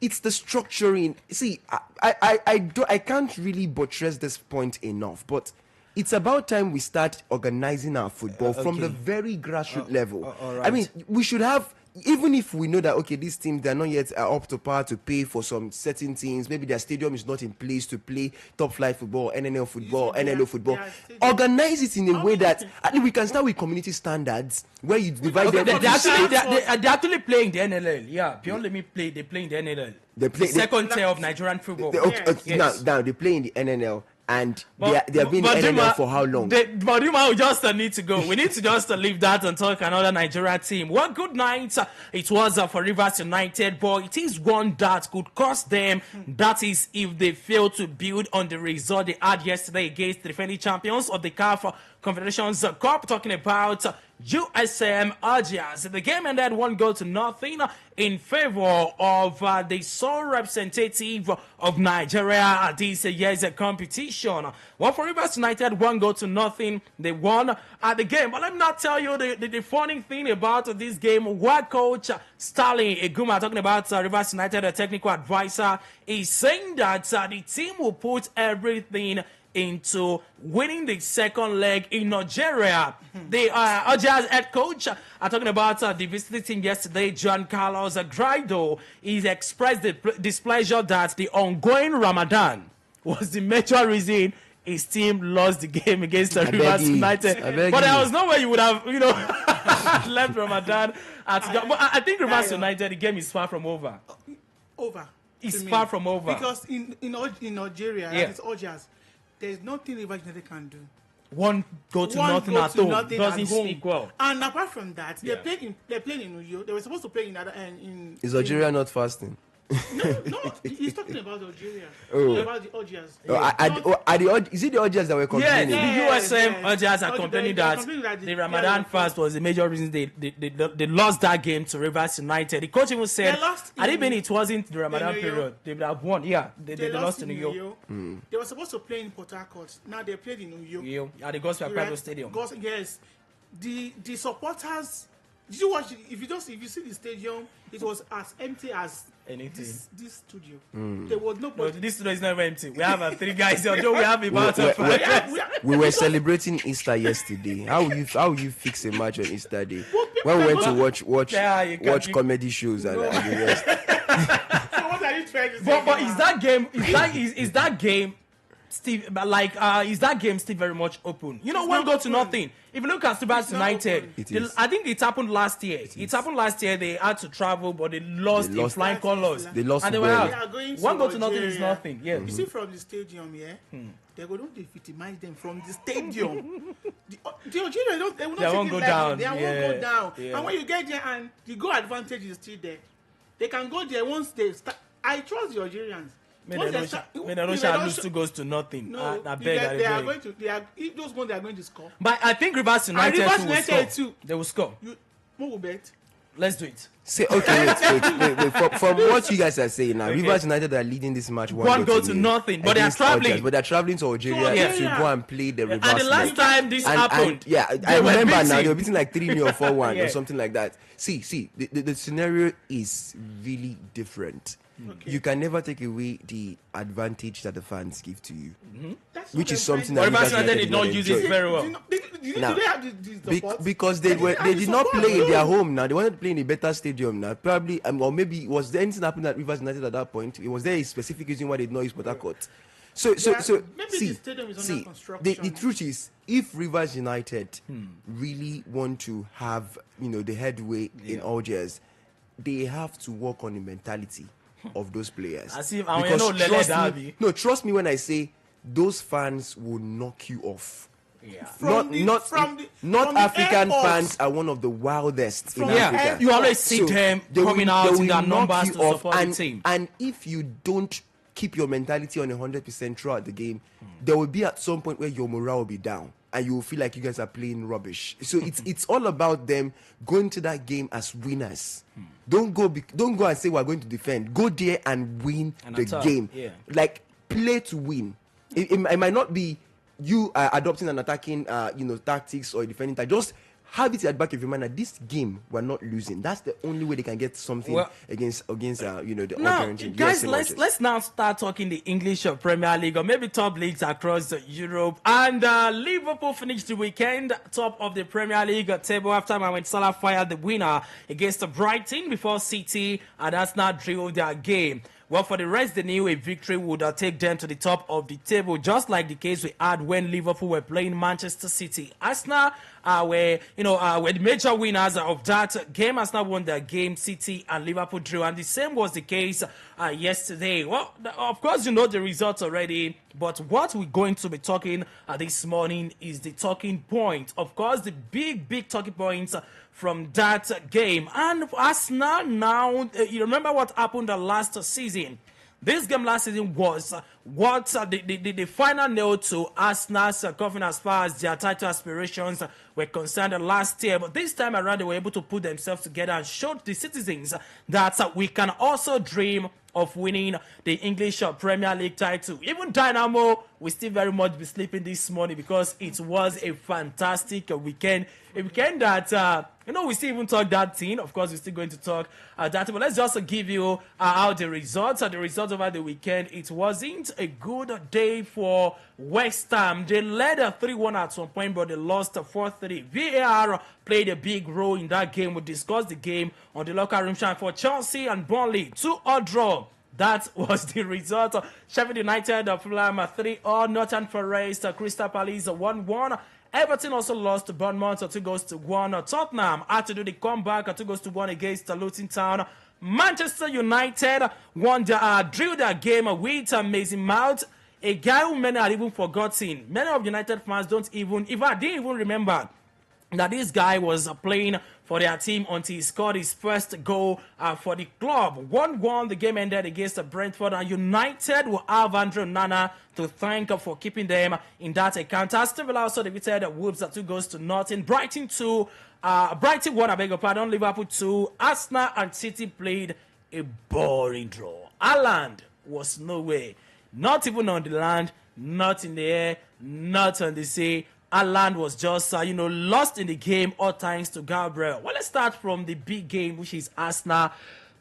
it's the structuring. See, I can't really buttress this point enough, but it's about time we start organizing our football from the very grassroots level. Right. I mean, we should have, even if we know that, okay, these teams, they're not yet up to par to pay for some certain teams, maybe their stadium is not in place to play top flight football, NNL football, NLO football. Organize it in a way that I think we can start with community standards where you divide them. They're actually playing the NLL. Yeah, Pion let me play. They play in the NLL. They play the second tier of Nigerian football. Now they play in the NNL. And they have been in NNL for how long? But you might just need to go. We need to just leave that and talk another Nigeria team. One good night it was for Rivers United, but it is one that could cost them. That is if they fail to build on the result they had yesterday against the defending champions of the CAF Confederations Cup. Talking about USM Algiers. The game ended 1-0 in favor of the sole representative of Nigeria at this year's competition. One for Rivers United, 1-0. They won at the game. But let me not tell you the funny thing about this game. What coach Sterling Eguma, talking about Rivers United, a technical advisor, is saying that the team will put everything into winning the second leg in Nigeria. The Algiers head coach talking about the visiting team yesterday, John Carlos Graido, he's expressed the displeasure that the ongoing Ramadan was the major reason his team lost the game against the Rivers United. But there was no way you would have, left Ramadan. But I think Rivers United, the game is far from over. It's far from over. Because in Nigeria, it's Algiers. There's nothing Rivers United can do. One go to nothing at home. Doesn't speak well. And apart from that, they're playing in New York. They were supposed to play in Is Algeria not fasting? No, he's talking about Algeria. About the Algiers. Is it the Algiers that were complaining? Yes, the USM Algiers are complaining that the Ramadan fast was the major reason they lost that game to Rivers United. The coach even said, I didn't mean it wasn't the Ramadan period. They would have won. Yeah, they lost to New York. They were supposed to play in Port Harcourt. Now they played in New York. At the Gospel Private Stadium. Yes. The supporters. Did you watch it? If you see the stadium, it was as empty as anything. This studio. There was nobody. No, this studio is never empty. We have 3 guys here. We have about we were celebrating Easter yesterday. How will you fix a match on Easter Day? When we went to watch comedy shows and the rest. So what are you trying to say? But is that game Steve, is that game still very much open? One goal to nothing. If you look at Rivers United, I think it happened last year. It happened last year. They had to travel, but they lost in flying colors. They lost, and they were out. 1 nothing is nothing. Yeah. You see from the stadium, they're going to victimize them from the stadium. the Algerians they won't go down. They won't go down. Yeah. And when you get there, and the goal advantage is still there, they can go there once they start. I trust the Algerians. Russia lose 2 goals to nothing. No, I beg. They are going to. Those ones they are going to score. But I think Rivers United will score. They will score. What will bet? Let's do it. Say okay. Wait. From what you guys are saying now, Rivers United are leading this match 1 goal to nothing. But they are traveling. But they are traveling to Algeria to go and play the Rivers. And the last time this happened, I remember now they were beating like 3-0 or 4-1 or something like that. See, the scenario is really different. Okay. You can never take away the advantage that the fans give to you, which is something that Rivers United did not use it very well. Because they did not play in their home now. They wanted to play in a better stadium now. Probably, or maybe was there anything happening at Rivers United at that point? It was there a specific reason why they did not use Port Harcourt. So maybe the stadium is under construction. The truth is, if Rivers United really want to have the headway in Algiers, they have to work on the mentality of those players. Trust me when I say those fans will knock you off. Yeah. Not African fans are one of the wildest in Africa. You always see them coming out in their numbers to support the team. And if you don't keep your mentality on 100% throughout the game, there will be at some point where your morale will be down and you will feel like you guys are playing rubbish. So it's all about them going to that game as winners. Don't go and say we're going to defend. Go there and win the game. Yeah. Like, play to win. It might not be you adopting an attacking tactics or defending tactics. Just have it at the back of your mind that this game we're not losing. That's the only way they can get something against the now, unguaranteed guys, USA let's now start talking the English Premier League or maybe top leagues across Europe. And Liverpool finished the weekend top of the Premier League table after Mohamed Salah fired the winner against Brighton before City and Arsenal drew their game. Well, for the rest, they knew a victory would take them to the top of the table, just like the case we had when Liverpool were playing Manchester City. Arsenal were the major winners of that game. Arsenal won their game, City and Liverpool drew, and the same was the case yesterday. Well, of course, you know the results already, but what we're going to be talking this morning is the talking point. Of course, the big talking points from that game. And Arsenal now, you remember what happened last season. This game last season was the final nail to Arsenal's coffin as far as their title aspirations were concerned last year. But this time around, they were able to put themselves together and showed the citizens that we can also dream of winning the English Premier League title. Even Dynamo will still very much be sleeping this morning because it was a fantastic weekend. A weekend that, we still even talk that thing. Of course, we're still going to talk that. But let's just give you out the results. The results over the weekend, it wasn't a good day for West Ham. They led 3-1 at some point, but they lost 4-3. VAR played a big role in that game. We discussed the game on the locker room chat for Chelsea and Burnley. 2-2 draw. That was the result. Sheffield United, Fulham 3-0. Northern Forest, Crystal Palace 1-1. Everton also lost to Bournemouth 2-1. Tottenham had to do the comeback 2-1 against Luton Town. Manchester United drew their game with Mason Mount, a guy who many had even forgotten. Many of United fans didn't even remember that this guy was playing for their team until he scored his first goal for the club. 1-1, the game ended against Brentford, and United will have Andre Onana to thank for keeping them in that account. Aston Villa also defeated Wolves 2-0. Brighton 2, Brighton 1, I beg your pardon, Liverpool 2. Arsenal and City played a boring draw. Haaland was nowhere, not even on the land, not in the air, not on the sea. Haaland was just, lost in the game, all thanks to Gabriel. Well, let's start from the big game, which is Arsenal,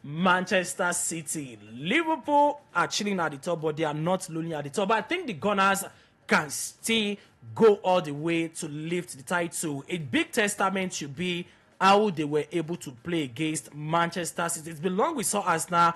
Manchester City. Liverpool are chilling at the top, but they are not lonely at the top. But I think the Gunners can still go all the way to lift the title. A big testament should be how they were able to play against Manchester City. It's been long we saw Arsenal,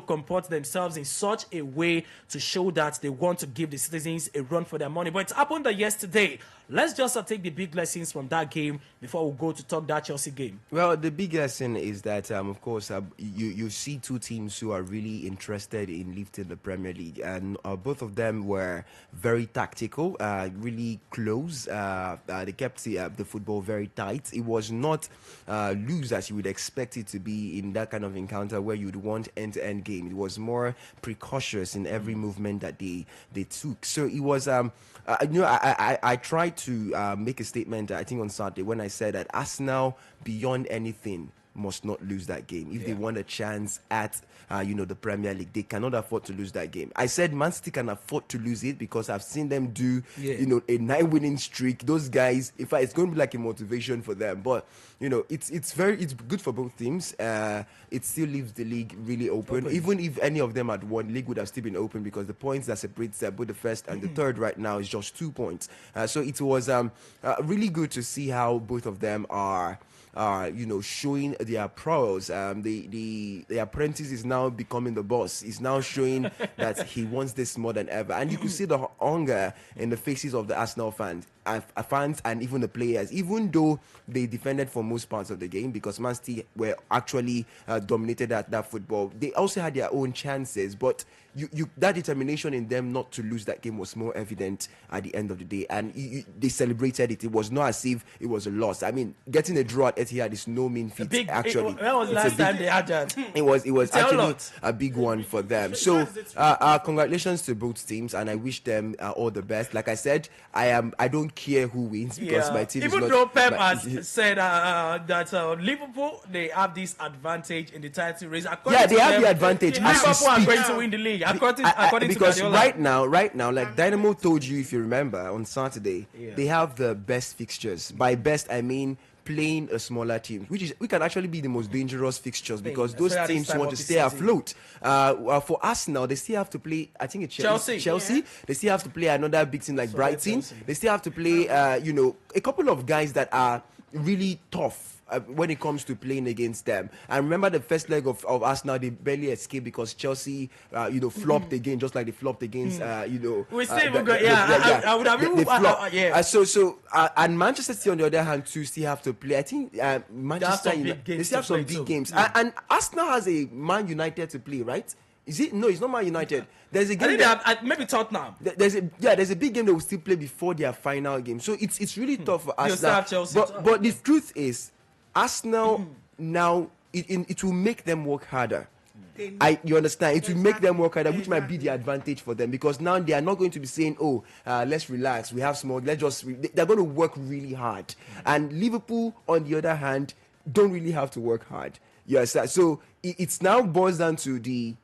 comport themselves in such a way to show that they want to give the citizens a run for their money. But it happened yesterday. Let's just take the big lessons from that game before we go to talk that Chelsea game. Well, the big lesson is that, of course, you see two teams who are really interested in lifting the Premier League, and both of them were very tactical, really close. They kept the football very tight. It was not loose as you would expect it to be in that kind of encounter where you'd want end-to-end game. It was more precautious in every movement that they took. So it was... I tried to make a statement, I think on Saturday, when I said that Arsenal, beyond anything, must not lose that game. If they want a chance at, the Premier League, they cannot afford to lose that game. I said Man City can afford to lose it because I've seen them do, a 9-winning streak. Those guys, in fact, it's going to be like a motivation for them. But, it's good for both teams. It still leaves the league really open. Even if any of them had won, the league would have still been open because the points that separates both the first and the third right now is just 2 points. So it was really good to see how both of them are showing their prowess. The apprentice is now becoming the boss. He's now showing that he wants this more than ever. And you could see the hunger in the faces of the Arsenal fans and even the players, even though they defended for most parts of the game because Man City were actually dominated that football. They also had their own chances, but that determination in them not to lose that game was more evident at the end of the day, and they celebrated it. It was not as if it was a loss. I mean, getting a draw at Etihad is no mean feat. Actually, when was the last time they had that? It was actually a big one for them. So, congratulations to both teams, and I wish them all the best. Like I said, I don't care who wins because my team is not. Even though Pep has said that Liverpool, they have this advantage in the title race. They have the advantage. Liverpool are going to win the league. According because to Guardiola. right now, like Dynamo told you, if you remember on Saturday, they have the best fixtures. By best, I mean playing a smaller team, we can actually be the most dangerous fixtures because those especially teams this time want of to the stay season. afloat. For Arsenal, they still have to play. I think it's Chelsea. Chelsea. They still have to play another big team like Brighton. Chelsea. They still have to play, a couple of guys that are really tough. When it comes to playing against them, and remember the first leg of Arsenal, they barely escaped because Chelsea, flopped again, just like they flopped against, We still even got, I would have they flopped. yeah. And Manchester City on the other hand too still have to play. I think Manchester some big United, games they still have to some play big too. games, and Arsenal has a Man United to play, right? Is it? No, it's not Man United. There's a I game. think they have, maybe Tottenham. There's a big game they will still play before their final game. So it's really tough for They'll still Arsenal. have Chelsea too. But the truth is, Arsenal now it will make them work harder. You understand? It will make them work harder, which might be the advantage for them because now they are not going to be saying, "Oh, let's relax. We have small. Let's just." They're going to work really hard. And Liverpool, on the other hand, don't really have to work hard. Yes. So it's now boils down to the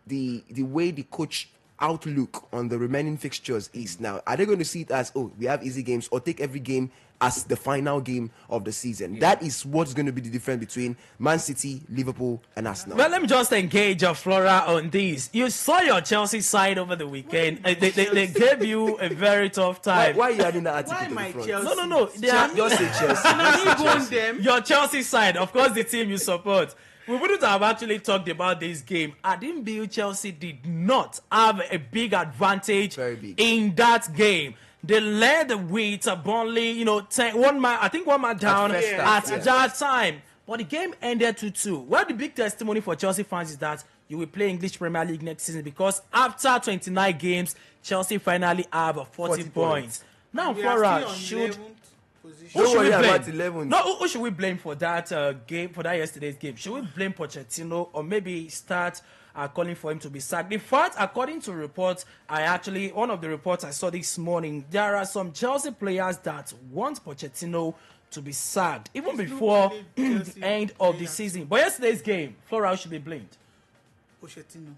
way the coach outlook on the remaining fixtures is now. Are they going to see it as, oh, we have easy games, or take every game as the final game of the season? Yeah. That is what's going to be the difference between Man City, Liverpool, and Arsenal. Well, let me just engage Flora on this. You saw your Chelsea side over the weekend. They gave you a very tough time. Why are you adding that article Why to the my front? Chelsea? No. They are, Just say Chelsea. Them. your Chelsea side, of course, the team you support. We wouldn't have actually talked about this game. I didn't believe Chelsea did not have a big advantage Very big. in that game. They led with Burnley, 1 man, I think 1 man down first at half, yeah. that time. But the game ended 2-2. Well, the big testimony for Chelsea fans is that you will play English Premier League next season because after 29 games, Chelsea finally have 40 points. Now, We are Flora, still on should... 11th position. Who should we Don't worry blame? about 11. No, who should we blame for that game, for that yesterday's game? Should we blame Pochettino or maybe start calling for him to be sacked? In fact, according to reports, one of the reports I saw this morning, there are some Chelsea players that want Pochettino to be sacked even before the end of the season. But yesterday's game, Flora should be blamed. Pochettino.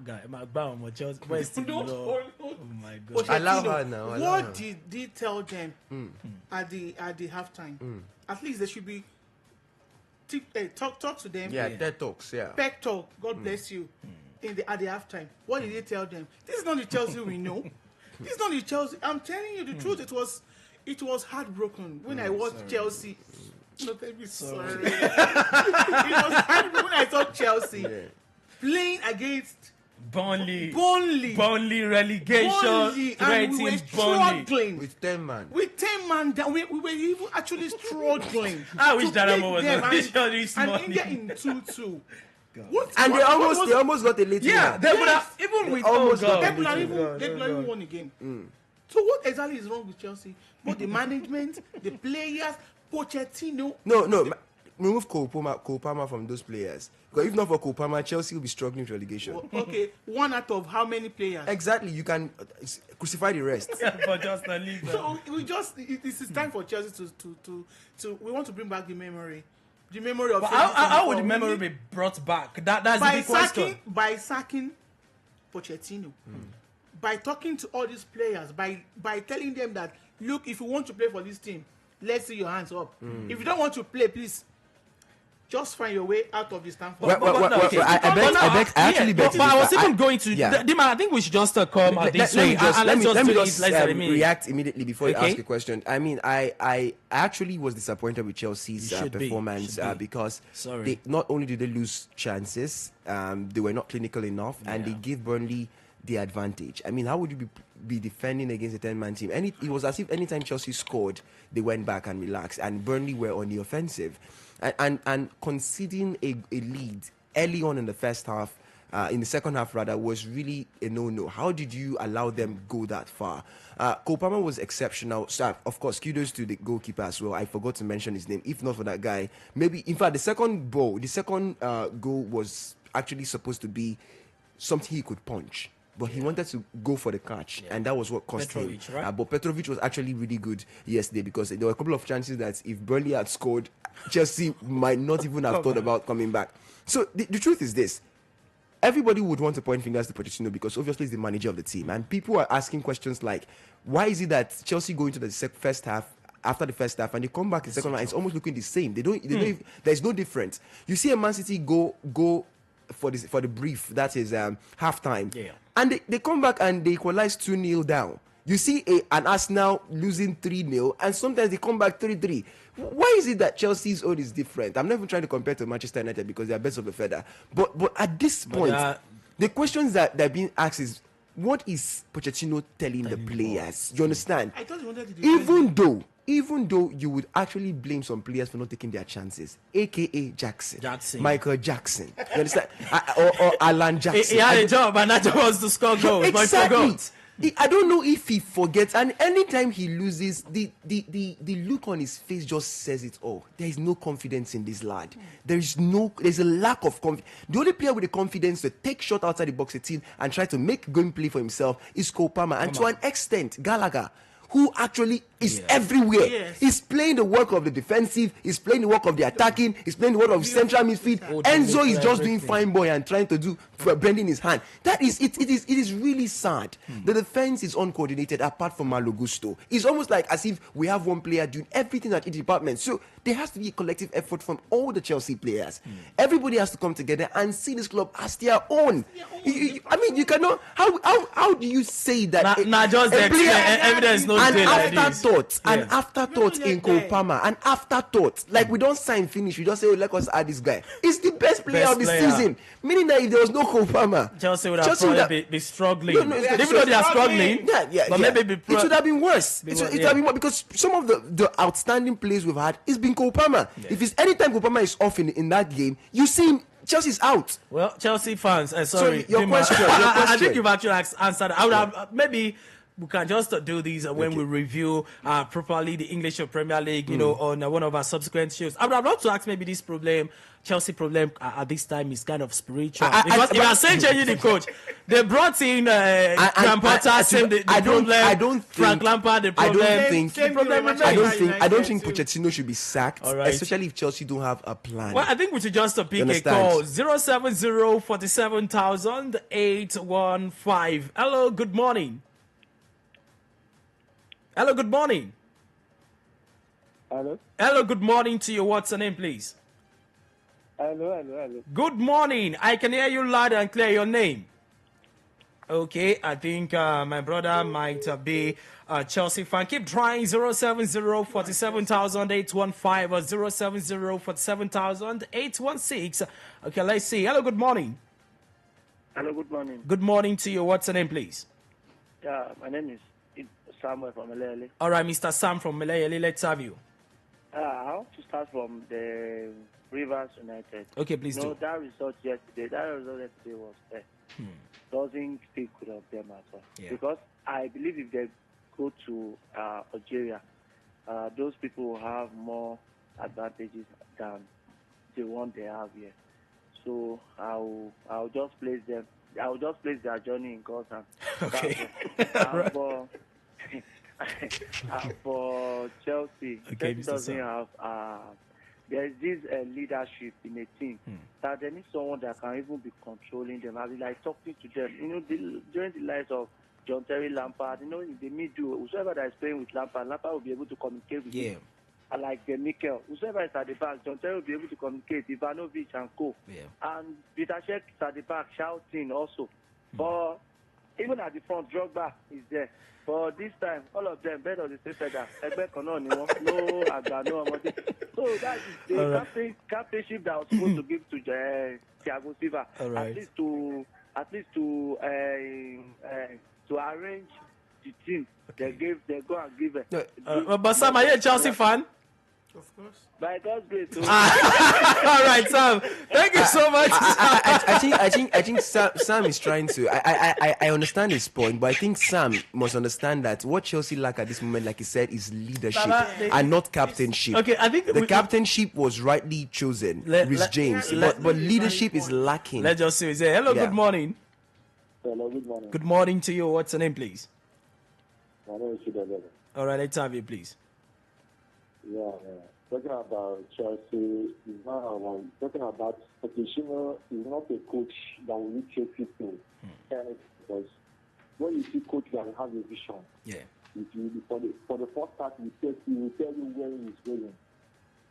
Guy, my bow, my Chelsea. Where's No, oh no. my God. Pochettino, Allow her now, allow what her. did they tell them at the halftime? At least they should be talk to them. Yeah, TED Talks, yeah. Pep talk. God bless you. At the halftime, what did they tell them? This is not the Chelsea we know. This is not the Chelsea. I'm telling you the truth. It was heartbroken when I watched Chelsea. No, tell me sorry. It was heartbroken when I saw Chelsea playing against Burnley relegation Burnley, and we were threatened struggling With 10 man. with 10 man down. We were even actually struggling. I wish to Daramo beat was them on this show this and morning. India in 2-2. And they almost got a late Yeah, winner. they would have even with almost got They them. could have even won the game. So what exactly is wrong with Chelsea? Both the management, the players, Pochettino. No. Remove Cole Palmer from those players. Because if not for Cole Palmer, Chelsea will be struggling with relegation. Okay, 1 out of how many players? Exactly. You can crucify the rest. but just not leave them. So this is time for Chelsea to we want to bring back the memory of. But how would the 2024. memory be brought back? That's the by big question. sacking Pochettino, by talking to all these players, by telling them that, look, if you want to play for this team, let's see your hands up. If you don't want to play, please just find your way out of this Stamford. I actually bet. But I was even going to. Yeah. Dima, I think we should just come this way. Let me just a minute. react immediately before you Okay. ask a question. I mean, I actually was disappointed with Chelsea's You should be. performance You should be. because Sorry. they not only did they lose chances, they were not clinical enough, and they gave Burnley the advantage. I mean, how would you be defending against a 10-man team? And it was as if anytime Chelsea scored, they went back and relaxed, and Burnley were on the offensive. And conceding a lead early on in the first half, in the second half rather, was really a no-no. How did you allow them go that far? Cole Palmer was exceptional. So, of course, kudos to the goalkeeper as well. I forgot to mention his name. If not for that guy, maybe, in fact, the second goal was actually supposed to be something he could punch. But he wanted to go for the catch, and that was what cost Petrovic, him. right? But Petrovic was actually really good yesterday because there were a couple of chances that if Burnley had scored, Chelsea might not even have thought about coming back. So the truth is this. Everybody would want to point fingers to Pochettino because obviously he's the manager of the team. And people are asking questions like, why is it that Chelsea going to the first half after the first half, and they come back in the second half. It's almost looking the same. They don't. There's no difference. You see a Man City go for the brief, that is halftime, and they come back and they equalize 2-0 down. You see an Arsenal losing 3-0, and sometimes they come back 3-3. Why is it that Chelsea's own is different? I'm not even trying to compare to Manchester United because they are best of a feather. But at this point, the questions that are being asked is, what is Pochettino telling the players? You understand? I thought you wanted to Even though you would actually blame some players for not taking their chances, aka Jackson. Michael Jackson, you understand? or Alan Jackson. He had a job, and that job was to score goals. Exactly. I don't know if he forgets, and anytime he loses, the look on his face just says it all. There is no confidence in this lad. There's a lack of confidence. The only player with the confidence to take shot outside the box 18 and try to make game play for himself is Cole Palmer, and to an extent, Gallagher, who actually is everywhere. Yes. He's playing the work of the defensive, he's playing the work of the attacking, he's playing the work of central midfield. Enzo is just doing fine boy and trying to do bending his hand. That is it. It is really sad. The defense is uncoordinated apart from Malo Gusto. It's almost like as if we have one player doing everything at each department. So there has to be a collective effort from all the Chelsea players. Everybody has to come together and see this club as their own. I mean, you cannot. How do you say that? Just the evidence, no an afterthought, an afterthought in Cole Palmer, an afterthought. Like we don't sign finish, we just say, let us add this guy. It's the best player of the season. Meaning that if there was no Cole Palmer, Chelsea would have probably be struggling. Even though they are struggling, but maybe it should have been worse. It should have been worse because some of the outstanding plays we've had is been Cole Palmer. If it's anytime Cole Palmer is off in that game, you see him. Chelsea's out. Well, Chelsea fans, sorry. So your question. I think you've actually answered. I would have maybe. We can just do these when we review properly the English Premier League, on one of our subsequent shows. I would have loved to ask maybe this problem, Chelsea problem at this time is kind of spiritual. Because if I'm saying changing the coach, they brought in Graham Potter, same the problem. I don't think Frank Lampard, the problem. I don't think Pochettino should be sacked, especially if Chelsea don't have a plan. Well, I think we should just pick a call. 070 47,000 815. Hello, good morning. Hello, good morning. Hello, good morning to you. What's your name, please? Hello. Good morning. I can hear you loud and clear. Your name? Okay, I think my brother might be a Chelsea fan. Keep trying. 070 47,000 815 or 070 47,000 816. Okay, let's see. Hello, good morning. Hello, good morning. Good morning to you. What's your name, please? Yeah, my name is Samuel from Melele. All right, Mr. Sam from Melele, let's have you. I want to start from the Rivers United. Okay, please do. That result yesterday was fair. Doesn't speak good of them at all. Yeah. Because I believe if they go to Algeria, those people will have more advantages than the one they have here. So I'll just place them. I will just place their journey in God's hands. Okay. For Chelsea, okay, Chelsea doesn't have. There is this leadership in a team that they need someone that can even be controlling them. I mean, like talking to them. During the lives of John Terry Lampard, in the middle, whoever that is playing with Lampard will be able to communicate with him. I like Mikel, whoever is at the back, John Terry will be able to communicate. Ivanovic and co. And Peter Cech is at the back shouting also. But even at the front, Drogba is there. But this time, all of them, bed of the same feather. No Agba, no Amode. So that is the captainship that was supposed to give to Thiago Silva. At least to arrange the team. Okay. They go and give it. But Sam, are you a Chelsea fan? Of course. By God's grace. All right, Sam. Thank you so much. I think Sam is trying to. I understand his point, but I think Sam must understand that what Chelsea lack at this moment, like he said, is leadership and not captainship. Okay, I think the captainship was rightly chosen, Rhys James, but leadership is lacking. Let's just say, hello, good morning. Hello, good morning. Good morning to you. What's your name, please? My name is Shidele. All right, let's have you, please. Yeah. Talking about Chelsea, is not talking about Pochettino is not a coach that will lead Chelsea to because when you see coach that have a vision, For the first start, he will tell you where he is going.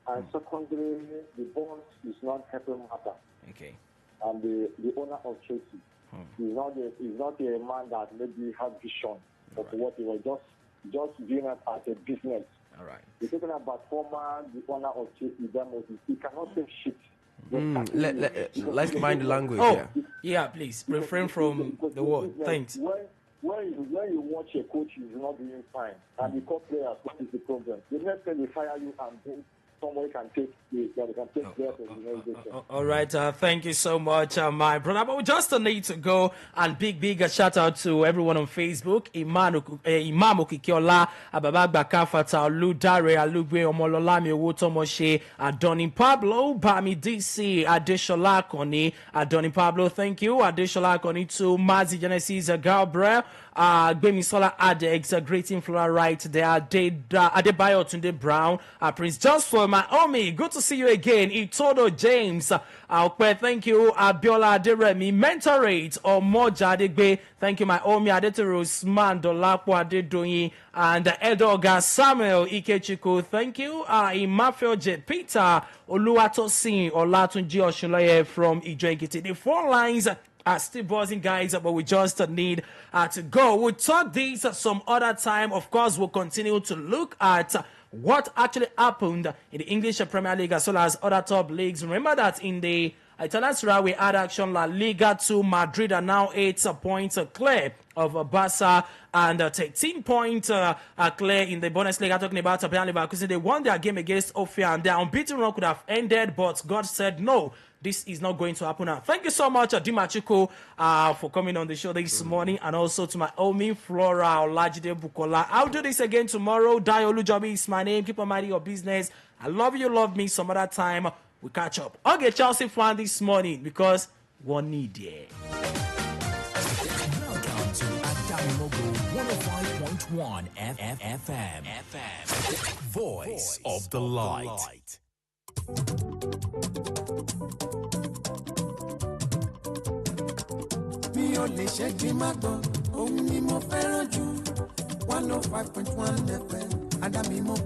And secondly, the bond is not helping matter. Okay. And the owner of Chelsea is not a man that maybe has vision of what he was just doing it as a business. All right. We're talking about the owner of Chelsea, he cannot say shit. Let's mind the language. Yeah, please refrain from the word. Thanks. When you watch a coach is not doing fine, and you call players, what is the problem? The next time they fire you and then somebody can take players of the organization. All right, thank you so much, my brother. But we just need to go, and big shout out to everyone on Facebook. Imam Okikiola, Ababa Bakafata, Ludare, Alugwe, Omololami, Owotomoshe, Adoni Pablo, Bami DC, Adeshola Koni, Adoni Pablo, thank you. Adeshola Koni to Mazi Genesis, Gabriel, Gbemisola Adex, greeting Flora right there, Adebayo Tunde Brown, Prince Joshua, my Omi, good to see you again. Itodo James, thank you. Abiola Aderemi, Mentorate, Omoja Adegbe, thank you, my Omi, Adetero Usman, Dolapo Adedoyin, and Edoga Samuel Ikechiko, thank you. Imafio J. Peter, Oluwatosin, Olatunji Oshunloye from Ijo-Ekiti. The 4 lines are still buzzing, guys, but we just need to go. We'll talk this some other time. Of course, we'll continue to look at what actually happened in the English Premier League as well as other top leagues. Remember that in the Italian Serie A, we had action La Liga 2. Madrid are now 8 points clear of Barca and 13 points clear in the Bundesliga. Talking about Bayern Leverkusen, they won their game against Ofia and their unbeaten run could have ended, but God said no. This is not going to happen now. Thank you so much, Dimachiko, for coming on the show this morning, and also to my Omi, Flora, Olajide Bukola. I'll do this again tomorrow. Dayo Lujobi is my name. Keep on minding your business. I love you, love me. Some other time, we catch up. I'll get Chelsea fan this morning because one need it. Welcome to Adamimogo 105.1 FM. Voice of the Light. Mi ò lè ṣẹ́gi má gbọ́, òun ni mo fẹ́ràn jù 105.1 FM Adamimogo.